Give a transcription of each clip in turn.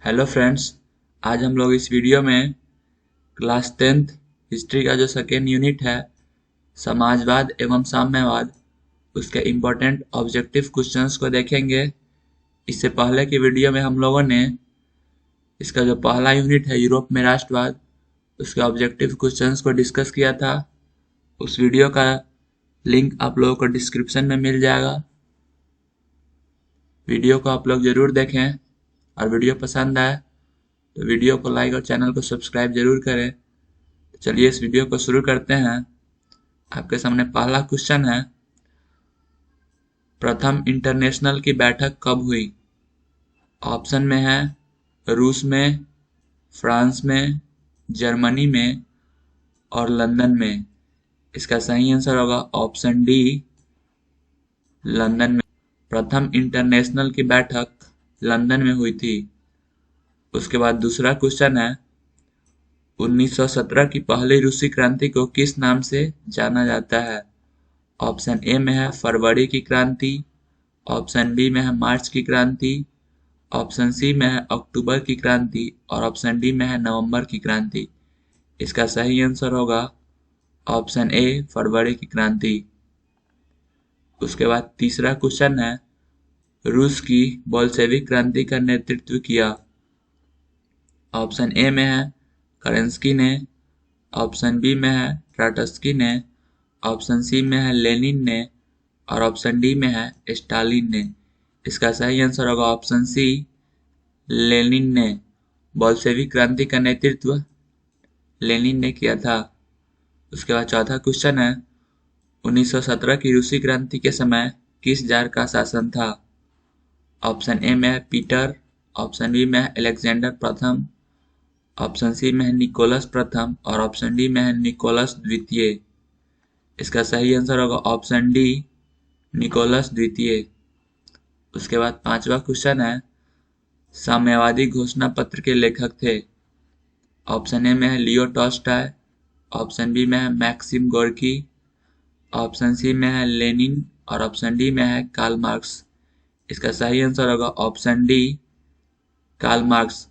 Hello friends, आज हम लोग इस वीडियो में क्लास 10th हिस्ट्री का जो सेकेंड यूनिट है समाजवाद एवं साम्यवाद उसके इम्पोर्टेंट ऑब्जेक्टिव क्वेश्चंस को देखेंगे। इससे पहले की वीडियो में हम लोगों ने इसका जो पहला यूनिट है यूरोप में राष्ट्रवाद उसके ऑब्जेक्टिव क्वेश्चंस को डिस्कस किया था। उस वीडियो का लिंक आप लोगों को डिस्क्रिप्शन में मिल जाएगा। वीडियो को आप लोग जरूर देखें और वीडियो पसंद आए तो वीडियो को लाइक और चैनल को सब्सक्राइब जरूर करें। तो चलिए इस वीडियो को शुरू करते हैं। आपके सामने पहला क्वेश्चन है, प्रथम इंटरनेशनल की बैठक कब हुई? ऑप्शन में है रूस में, फ्रांस में, जर्मनी में और लंदन में। इसका सही आंसर होगा ऑप्शन डी, लंदन में। प्रथम इंटरनेशनल की बैठक लंदन में हुई थी। उसके बाद दूसरा क्वेश्चन है, 1917 की पहली रूसी क्रांति को किस नाम से जाना जाता है? ऑप्शन ए में है फरवरी की क्रांति, ऑप्शन बी में है मार्च की क्रांति, ऑप्शन सी में है अक्टूबर की क्रांति और ऑप्शन डी में है नवंबर की क्रांति। इसका सही आंसर होगा ऑप्शन ए, फरवरी की क्रांति। उसके बाद तीसरा क्वेश्चन है, रूस की बोल्शेविक क्रांति का नेतृत्व किया? ऑप्शन ए में है केरेंस्की ने, ऑप्शन बी में है ट्राटस्की ने, ऑप्शन सी में है लेनिन ने और ऑप्शन डी में है स्टालिन ने। इसका सही आंसर होगा ऑप्शन सी, लेनिन ने। बोल्शेविक क्रांति का नेतृत्व लेनिन ने किया था। उसके बाद चौथा क्वेश्चन है, 1917 की रूसी क्रांति के समय किस जार का शासन था? ऑप्शन ए में है पीटर, ऑप्शन बी में है अलेक्जेंडर प्रथम, ऑप्शन सी में है निकोलस प्रथम और ऑप्शन डी में है निकोलस द्वितीय। इसका सही आंसर होगा ऑप्शन डी, निकोलस द्वितीय। उसके बाद पांचवा क्वेश्चन है, साम्यवादी घोषणा पत्र के लेखक थे? ऑप्शन ए में है लियो टॉल्स्टॉय, ऑप्शन बी में है मैक्सिम गोर्की, ऑप्शन सी में है लेनिन और ऑप्शन डी में है कार्ल मार्क्स। इसका सही आंसर होगा ऑप्शन डी, कार्ल मार्क्स।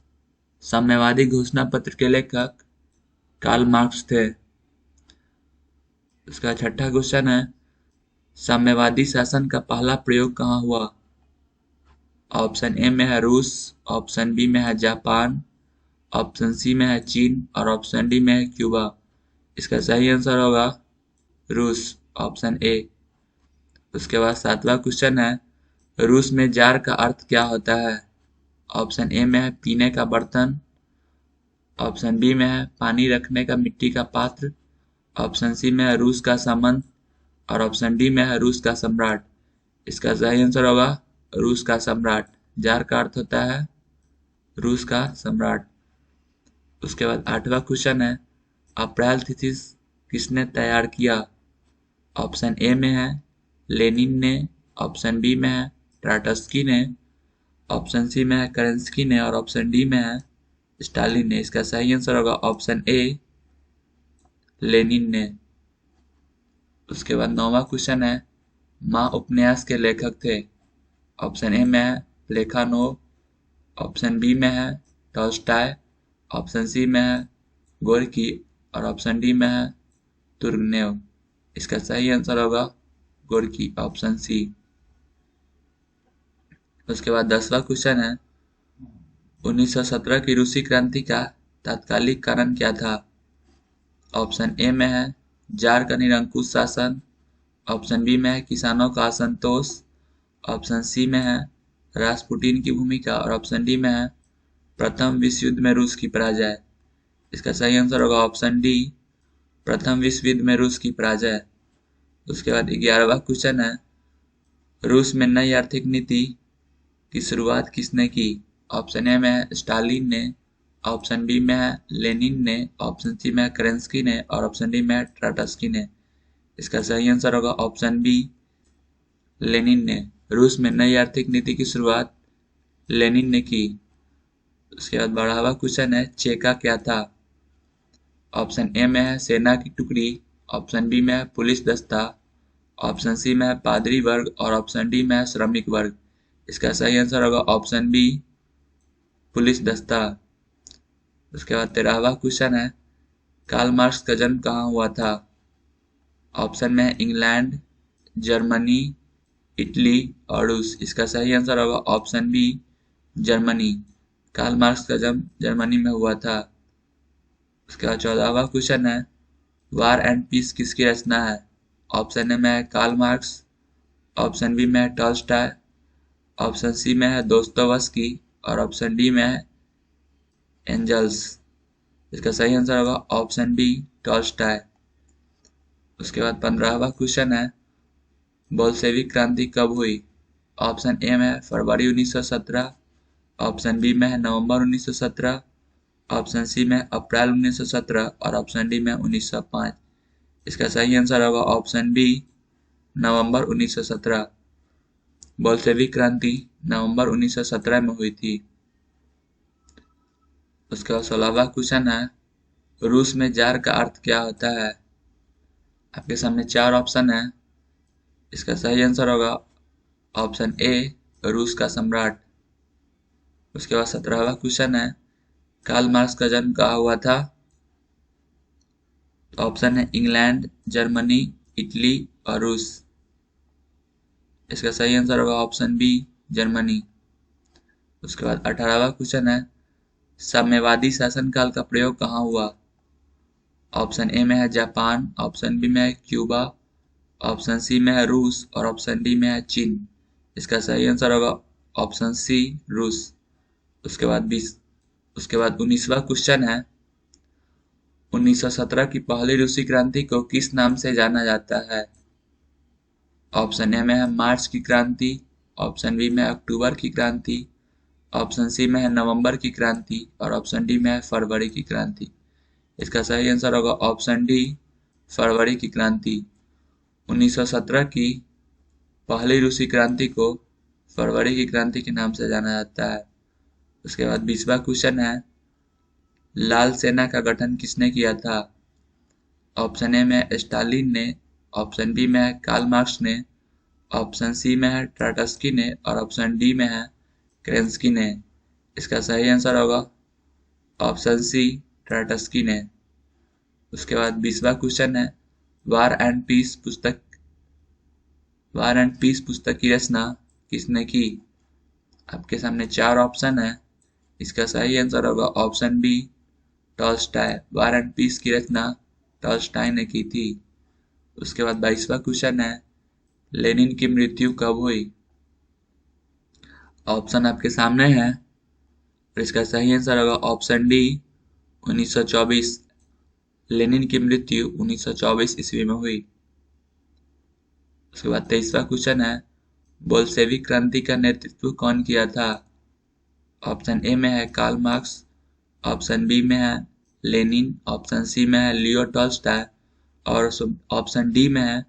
साम्यवादी घोषणा पत्र के लेखक कार्ल मार्क्स थे। उसका छठा क्वेश्चन है, साम्यवादी शासन का पहला प्रयोग कहाँ हुआ? ऑप्शन ए में है रूस, ऑप्शन बी में है जापान, ऑप्शन सी में है चीन और ऑप्शन डी में है क्यूबा। इसका सही आंसर होगा रूस, ऑप्शन ए। उसके बाद सातवां क्वेश्चन है, रूस में जार का अर्थ क्या होता है? ऑप्शन ए में है पीने का बर्तन, ऑप्शन बी में है पानी रखने का मिट्टी का पात्र, ऑप्शन सी में है रूस का सामंत और ऑप्शन डी में है रूस का सम्राट। इसका सही आंसर होगा रूस का सम्राट। जार का अर्थ होता है रूस का सम्राट। उसके बाद आठवां क्वेश्चन है, अप्रैल थीसिस किसने तैयार किया? ऑप्शन ए में है लेनिन ने, ऑप्शन बी में है ट्राटस्की ने, ऑप्शन सी में है केरेंस्की ने और ऑप्शन डी में है स्टालिन ने। इसका सही आंसर होगा ऑप्शन ए, लेनिन ने। उसके बाद नौवां क्वेश्चन है, माँ उपन्यास के लेखक थे? ऑप्शन ए में है प्लेखानोव, ऑप्शन बी में है टॉल्स्टॉय, ऑप्शन सी में है गोर्की और ऑप्शन डी में है तुर्गनेव। इसका सही आंसर होगा गोर्की, ऑप्शन सी। उसके बाद 10वां क्वेश्चन है, 1917 की रूसी क्रांति का तात्कालिक कारण क्या था? ऑप्शन ए में है जार का निरंकुश शासन, ऑप्शन बी में है किसानों का असंतोष, ऑप्शन सी में है रासपुटिन की भूमिका और ऑप्शन डी में है प्रथम विश्व युद्ध में रूस की पराजय। इसका सही आंसर होगा ऑप्शन डी, प्रथम विश्व युद्ध में रूस की पराजय। उसके बाद 11वां क्वेश्चन है, रूस में नई आर्थिक नीति की शुरुआत किसने की? ऑप्शन ए में है स्टालिन ने, ऑप्शन बी में है लेनिन ने, ऑप्शन सी में है केरेंस्की ने और ऑप्शन डी में है ट्राटस्की ने। इसका सही आंसर होगा ऑप्शन बी, लेनिन ने। रूस में नई आर्थिक नीति की शुरुआत लेनिन ने की। उसके बाद 12वां क्वेश्चन है, चेका क्या था? ऑप्शन ए में है सेना की टुकड़ी, ऑप्शन बी में है पुलिस दस्ता, ऑप्शन सी में है पादरी वर्ग और ऑप्शन डी में है श्रमिक वर्ग। इसका सही आंसर होगा ऑप्शन बी, पुलिस दस्ता। उसके बाद 13वां क्वेश्चन है, कार्ल मार्क्स का जन्म कहाँ हुआ था? ऑप्शन में है इंग्लैंड, जर्मनी, इटली और रूस। इसका सही आंसर होगा option B, Germany. Karl Marx का जन्म जर्मनी में हुआ था। उसके बाद 14वां क्वेश्चन है, वार एंड पीस किसकी रचना है? ऑप्शन ए में है कार्ल मार्क्स, ऑप्शन बी में है टॉल्स्टॉय, ऑप्शन सी में है दोस्तोवस्की और ऑप्शन डी में है एंजल्स। इसका सही आंसर होगा ऑप्शन बी, टॉल्स्टॉय। उसके बाद 15वां क्वेश्चन है, बोल्शेविक क्रांति कब हुई? ऑप्शन ए में है फरवरी 1917, ऑप्शन बी में है नवंबर 1917, ऑप्शन सी में अप्रैल 1917 और ऑप्शन डी में 1905। इसका सही आंसर होगा ऑप्शन बी, नवंबर 1917। बोल्शेविक क्रांति नवंबर 1917 में हुई थी। उसके बाद 16वां क्वेश्चन है, रूस में जार का अर्थ क्या होता है? आपके सामने 4 ऑप्शन है। इसका सही आंसर होगा ऑप्शन ए, रूस का सम्राट। उसके बाद 17वां क्वेश्चन है, कार्ल मार्क्स का जन्म कहाँ हुआ था? ऑप्शन है इंग्लैंड, जर्मनी, इटली और रूस। इसका सही आंसर होगा ऑप्शन बी, जर्मनी। उसके बाद 18वां क्वेश्चन है, साम्यवादी शासनकाल का प्रयोग कहाँ हुआ? ऑप्शन ए में है जापान, ऑप्शन बी में है क्यूबा, ऑप्शन सी में है रूस और ऑप्शन डी में है चीन। इसका सही आंसर होगा ऑप्शन सी, रूस। उसके बाद 19वां क्वेश्चन है, 1917 की पहली रूसी क्रांति को किस नाम से जाना जाता है? ऑप्शन ए में है मार्च की क्रांति, ऑप्शन बी में है अक्टूबर की क्रांति, ऑप्शन सी में है नवंबर की क्रांति और ऑप्शन डी में है फरवरी की क्रांति। इसका सही आंसर होगा ऑप्शन डी, फरवरी की क्रांति। 1917 की पहली रूसी क्रांति को फरवरी की क्रांति के नाम से जाना जाता है। उसके बाद 20वां क्वेश्चन है, लाल सेना का गठन किसने किया था? ऑप्शन ए में स्टालिन ने, ऑप्शन बी में है कार्ल मार्क्स ने, ऑप्शन सी में है ट्राटस्की ने और ऑप्शन डी में है केरेंस्की ने। इसका सही आंसर होगा ऑप्शन सी, ट्राटस्की ने। उसके बाद 20वां क्वेश्चन है, वार एंड पीस पुस्तक की रचना किसने की? आपके सामने 4 ऑप्शन है। इसका सही आंसर होगा option B, Tolstoy. War and Peace की रचना टॉल्स्टॉय ने की थी। उसके बाद 22वां क्वेश्चन है, लेनिन की मृत्यु कब हुई? ऑप्शन आपके सामने है और इसका सही आंसर होगा ऑप्शन डी, 1924। लेनिन की मृत्यु 1924 ईस्वी में हुई। उसके बाद 23वां क्वेश्चन है, बोल्शेविक क्रांति का नेतृत्व कौन किया था? ऑप्शन ए में है कार्ल मार्क्स, ऑप्शन बी में है लेनिन, ऑप्शन सी में है लियो टॉल्स्टॉय और ऑप्शन डी में है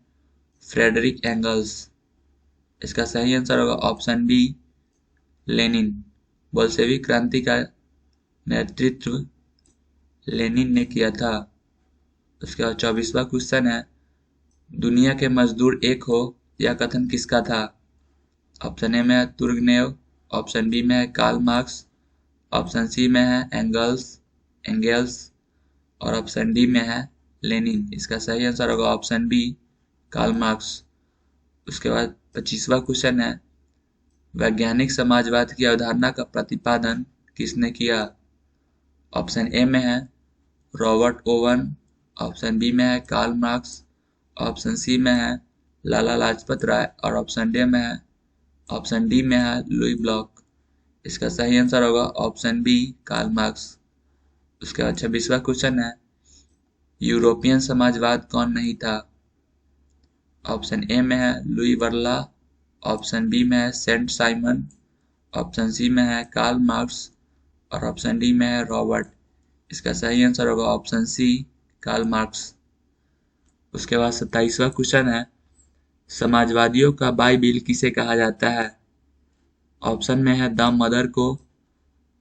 फ्रेडरिक एंगल्स। इसका सही आंसर होगा ऑप्शन बी, लेनिन। बोल्शेविक क्रांति का नेतृत्व लेनिन ने किया था। उसके बाद 24वां क्वेश्चन है, दुनिया के मजदूर एक हो यह कथन किसका था? ऑप्शन ए में है तुर्गनेव, ऑप्शन बी में है कार्ल मार्क्स, ऑप्शन सी में है एंगेल्स और ऑप्शन डी में है लेनिन। इसका सही आंसर होगा ऑप्शन बी, कार्ल मार्क्स। उसके बाद 25वां क्वेश्चन है, वैज्ञानिक समाजवाद की अवधारणा का प्रतिपादन किसने किया? ऑप्शन ए में है रॉबर्ट ओवन, ऑप्शन बी में है कार्ल मार्क्स, ऑप्शन सी में है लाला लाजपत राय और ऑप्शन डी में है लुई ब्लॉक। इसका सही आंसर होगा ऑप्शन बी, कार्ल मार्क्स। उसके बाद 26वां क्वेश्चन है, यूरोपियन समाजवाद कौन नहीं था? ऑप्शन ए में है लुई वर्ला, ऑप्शन बी में है सेंट साइमन, ऑप्शन सी में है कार्ल मार्क्स और ऑप्शन डी में है रॉबर्ट। इसका सही आंसर होगा ऑप्शन सी, कार्ल मार्क्स। उसके बाद 27वां क्वेश्चन है, समाजवादियों का बाइबिल किसे कहा जाता है? ऑप्शन में है द मदर को,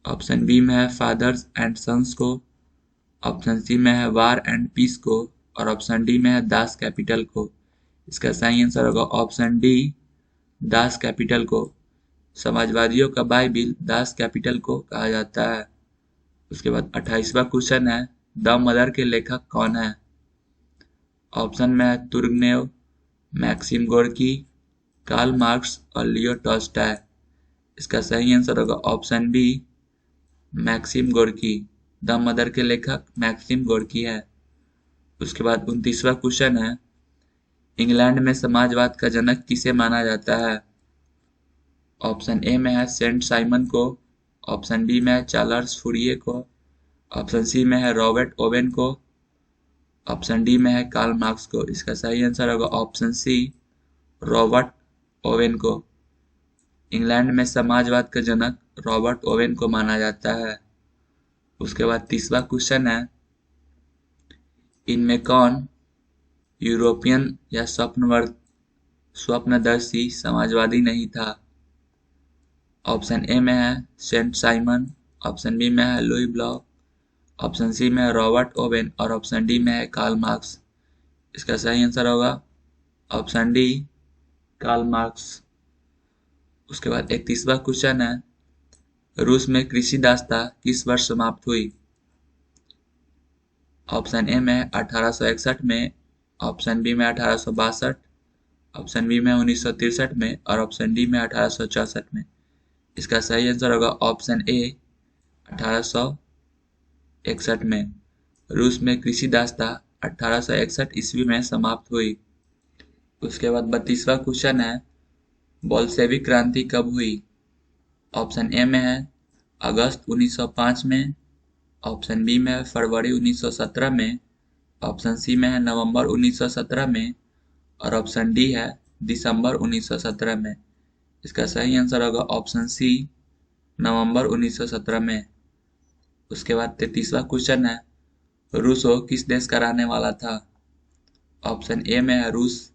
ऑप्शन बी में है फादर्स एंड सन्स को, ऑप्शन सी में है वार एंड पीस को और ऑप्शन डी में है दास कैपिटल को। इसका सही आंसर होगा ऑप्शन डी, दास कैपिटल को। समाजवादियों का बाइबिल दास कैपिटल को कहा जाता है। उसके बाद 28वां क्वेश्चन है, द मदर के लेखक कौन है? ऑप्शन में है Turgenev, Maxim Gorky, Karl Marx और लियो टॉल्स्टॉय। इसका सही आंसर होगा option B, Maxim Gorky. The Mother के लेखक मैक्सिम गोर्की है। उसके बाद 29वां क्वेश्चन है, इंग्लैंड में समाजवाद का जनक किसे माना जाता है? ऑप्शन ए में है सेंट साइमन को, ऑप्शन बी में है चार्ल्स फूरिये को, ऑप्शन सी में है रॉबर्ट ओवेन को, ऑप्शन डी में है कार्ल मार्क्स को। इसका सही आंसर होगा ऑप्शन सी, रॉबर्ट ओवेन को। इंग्लैंड में समाजवाद का जनक रॉबर्ट ओवेन को माना जाता है। उसके बाद 30वां क्वेश्चन है, इनमें कौन यूरोपियन या स्वप्नदर्शी समाजवादी नहीं था? ऑप्शन ए में है सेंट साइमन, ऑप्शन बी में है लुई ब्लॉक, ऑप्शन सी में है रॉबर्ट ओवेन और ऑप्शन डी में है कार्ल मार्क्स। इसका सही आंसर होगा ऑप्शन डी, कार्ल मार्क्स। उसके बाद 31वां क्वेश्चन है, रूस में कृषि दासता किस वर्ष समाप्त हुई? ऑप्शन ए में 1861 में, ऑप्शन बी में 1862, ऑप्शन बी में 1963 में और ऑप्शन डी में 1864 में। इसका सही आंसर होगा ऑप्शन ए, 1861 में। रूस में कृषि दासता 1861 ईस्वी में समाप्त हुई। उसके बाद 32वां क्वेश्चन है, बोल्शेविक क्रांति कब हुई? ऑप्शन ए में है अगस्त 1905 में, ऑप्शन बी में है फरवरी 1917 में, ऑप्शन सी में है नवंबर 1917 में और ऑप्शन डी है दिसंबर 1917 में। इसका सही आंसर होगा ऑप्शन सी, नवंबर 1917 में। उसके बाद 33वां क्वेश्चन है, रूसो किस देश का रहने वाला था? ऑप्शन ए में है रूस,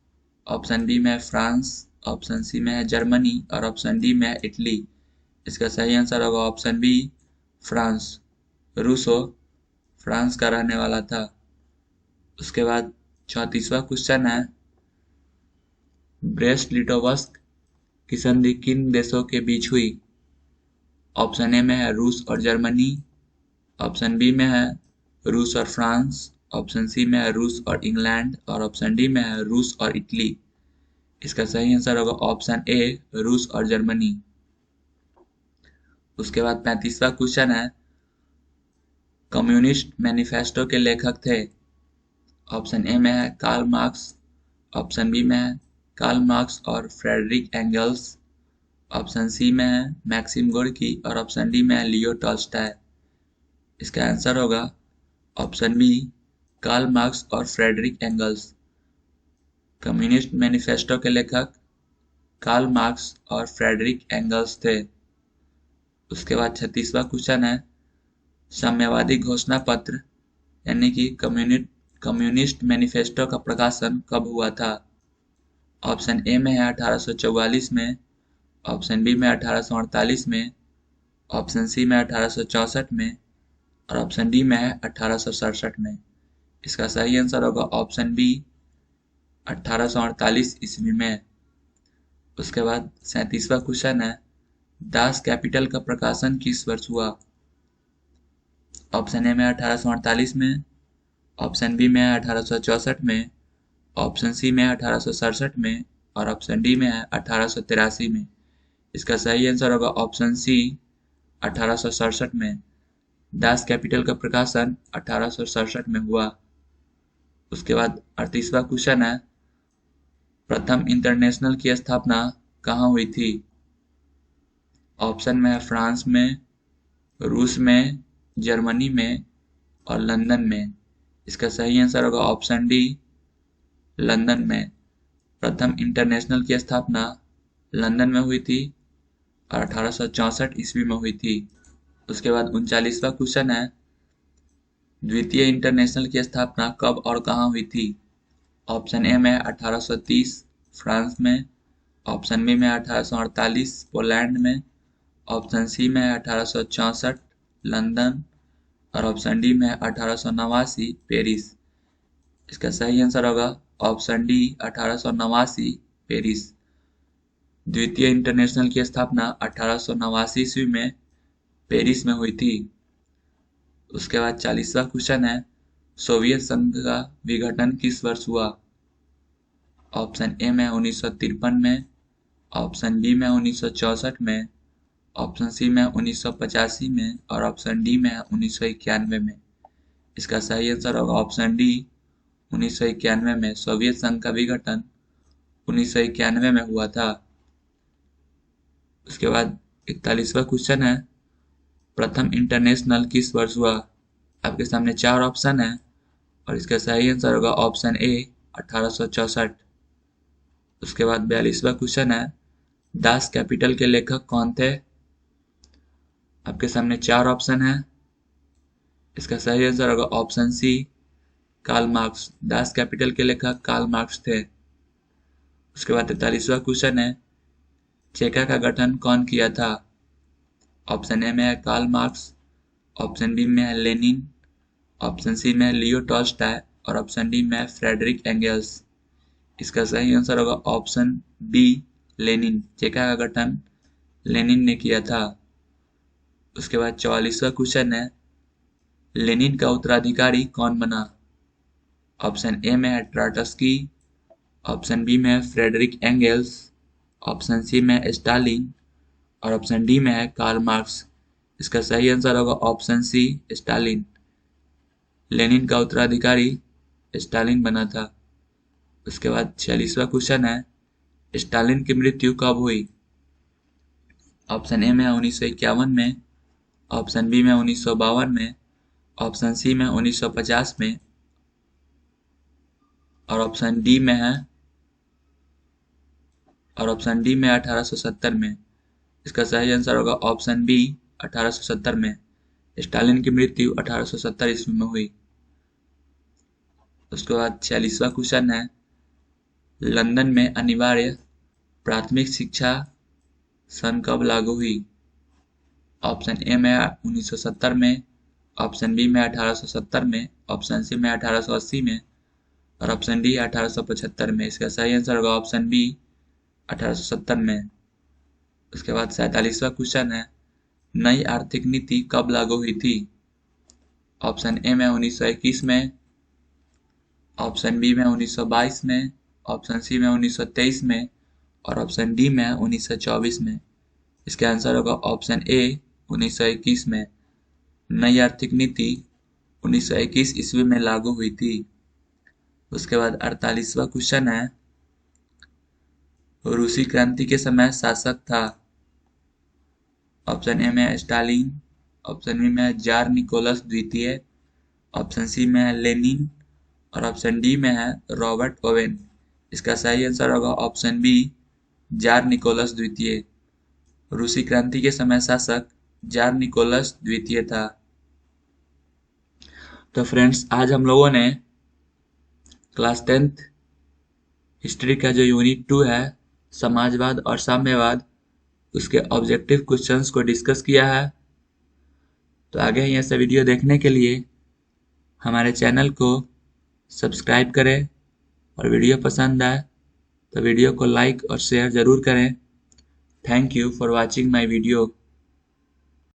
ऑप्शन बी में है फ्रांस, ऑप्शन सी में है जर्मनी और ऑप्शन डी में है इटली। इसका सही आंसर होगा option B, France. Rousseau France का रहने वाला था। उसके बाद 34वां क्वेश्चन है, ब्रेस्ट लिटोवस्क की संधि किन देशों के बीच हुई? ऑप्शन ए में है रूस और जर्मनी, ऑप्शन बी में है रूस और फ्रांस, ऑप्शन सी में है रूस और इंग्लैंड और ऑप्शन डी में है रूस और इटली। इसका सही आंसर होगा ऑप्शन ए, रूस और जर्मनी। उसके बाद 35वां क्वेश्चन है, कम्युनिस्ट मैनिफेस्टो के लेखक थे? ऑप्शन ए में है कार्ल मार्क्स, ऑप्शन बी में है कार्ल मार्क्स और फ्रेडरिक एंगल्स, ऑप्शन सी में है मैक्सिम गोर्की और ऑप्शन डी में है लियो टॉल्स्टॉय। इसका आंसर होगा ऑप्शन बी, कार्ल मार्क्स और फ्रेडरिक एंगल्स। कम्युनिस्ट मैनिफेस्टो के लेखक कार्ल मार्क्स और फ्रेडरिक एंगल्स थे। उसके बाद 36वां क्वेश्चन है, साम्यवादी घोषणा पत्र यानी कि कम्युनिस्ट मैनिफेस्टो का प्रकाशन कब हुआ था? ऑप्शन ए में है 1844 में, ऑप्शन बी में 1848 में, ऑप्शन सी में 1864 में और ऑप्शन डी में है 1867 में। इसका सही आंसर होगा ऑप्शन बी, 1848 ईस्वी में। उसके बाद 37वां क्वेश्चन है, दास कैपिटल का प्रकाशन किस वर्ष हुआ? ऑप्शन ए में 1848 में, ऑप्शन बी में है 1864 में, ऑप्शन सी में 1867 में और ऑप्शन डी में है 1883 में। इसका सही आंसर होगा ऑप्शन सी, 1867 में। दास कैपिटल का प्रकाशन 1867 में हुआ। उसके बाद 38वां क्वेश्चन है, प्रथम इंटरनेशनल की स्थापना कहाँ हुई थी? ऑप्शन में है फ्रांस में, रूस में, जर्मनी में और लंदन में। इसका सही आंसर होगा ऑप्शन डी, लंदन में। प्रथम इंटरनेशनल की स्थापना लंदन में हुई थी और 1864 ईस्वी में हुई थी। उसके बाद 39वां क्वेश्चन है, द्वितीय इंटरनेशनल की स्थापना कब और कहाँ हुई थी? ऑप्शन ए में 1830 फ्रांस में, ऑप्शन बी में 1848 पोलैंड में, ऑप्शन सी में 1864 लंदन और ऑप्शन डी में 1889 पेरिस। इसका सही आंसर होगा ऑप्शन डी, 1889 पेरिस। द्वितीय इंटरनेशनल की स्थापना 1889 ईस्वी में पेरिस में हुई थी। उसके बाद 40वां क्वेश्चन है, सोवियत संघ का विघटन किस वर्ष हुआ? ऑप्शन ए में 1953 में, ऑप्शन बी में 1964 में, ऑप्शन सी में 1985 में और ऑप्शन डी में 1991 में। इसका सही आंसर होगा ऑप्शन डी, 1991 में। सोवियत संघ का विघटन 1991 में हुआ था। उसके बाद 41वां क्वेश्चन है, प्रथम इंटरनेशनल किस वर्ष हुआ? आपके सामने 4 ऑप्शन है और इसका सही आंसर होगा ऑप्शन ए, 1864। उसके बाद 42वां क्वेश्चन है, दास कैपिटल के लेखक कौन थे? आपके सामने 4 ऑप्शन है। इसका सही आंसर होगा option C, Karl Marx. Das Kapital के लेखक कार्ल मार्क्स थे। उसके बाद 43वां क्वेश्चन है, चेका का गठन कौन किया था? ऑप्शन ए में है कार्ल मार्क्स, ऑप्शन बी में है लेनिन, ऑप्शन सी में है लियो टॉल्स्टॉय और ऑप्शन डी में है फ्रेडरिक एंगल्स। इसका सही आंसर होगा ऑप्शन बी, लेनिन। चेका का गठन लेनिन ने किया था। उसके बाद 44वां क्वेश्चन है, लेनिन का उत्तराधिकारी कौन बना? ऑप्शन ए में है ट्राटस्की, ऑप्शन बी में है फ्रेडरिक एंगल्स, ऑप्शन सी में है स्टालिन और ऑप्शन डी में है कार्ल मार्क्स। इसका सही आंसर होगा ऑप्शन सी, स्टालिन। लेनिन का उत्तराधिकारी स्टालिन बना था। उसके बाद 46वां क्वेश्चन है, स्टालिन की मृत्यु कब हुई? ऑप्शन ए में है 1951 में, ऑप्शन बी में 1952 में, ऑप्शन सी में 1950 में और ऑप्शन डी में 1870 में। इसका सही आंसर होगा ऑप्शन बी, 1870 में। स्टालिन की मृत्यु 1870 ईस्वी में हुई। उसके बाद 46वां क्वेश्चन है, लंदन में अनिवार्य प्राथमिक शिक्षा सन कब लागू हुई? ऑप्शन ए में 1970 में, ऑप्शन बी में 1870 में, ऑप्शन सी में 1880 में और ऑप्शन डी 1875 में। इसका सही आंसर होगा ऑप्शन बी, 1870 में। उसके बाद 47वां क्वेश्चन है, नई आर्थिक नीति कब लागू हुई थी? ऑप्शन ए में 1921 में, ऑप्शन बी में 1922 में, ऑप्शन सी में 1923 में और ऑप्शन डी में 1924 में। इसका आंसर होगा ऑप्शन ए, 1921 में। नई आर्थिक नीति 1921 ईस्वी में लागू हुई थी। उसके बाद 48वां क्वेश्चन है, रूसी क्रांति के समय शासक था? ऑप्शन ए में स्टालिन, ऑप्शन बी में जार निकोलस द्वितीय, ऑप्शन सी में है लेनिन और ऑप्शन डी में है रॉबर्ट ओवेन। इसका सही आंसर होगा ऑप्शन बी, जार निकोलस द्वितीय। रूसी क्रांति के समय शासक जार निकोलस द्वितीय था। तो फ्रेंड्स, आज हम लोगों ने क्लास 10th हिस्ट्री का जो यूनिट 2 है, समाजवाद और साम्यवाद, उसके ऑब्जेक्टिव क्वेश्चंस को डिस्कस किया है। तो आगे ही ऐसा वीडियो देखने के लिए हमारे चैनल को सब्सक्राइब करें और वीडियो पसंद आए तो वीडियो को लाइक और शेयर ज़रूर करें। Thank you for watching my video.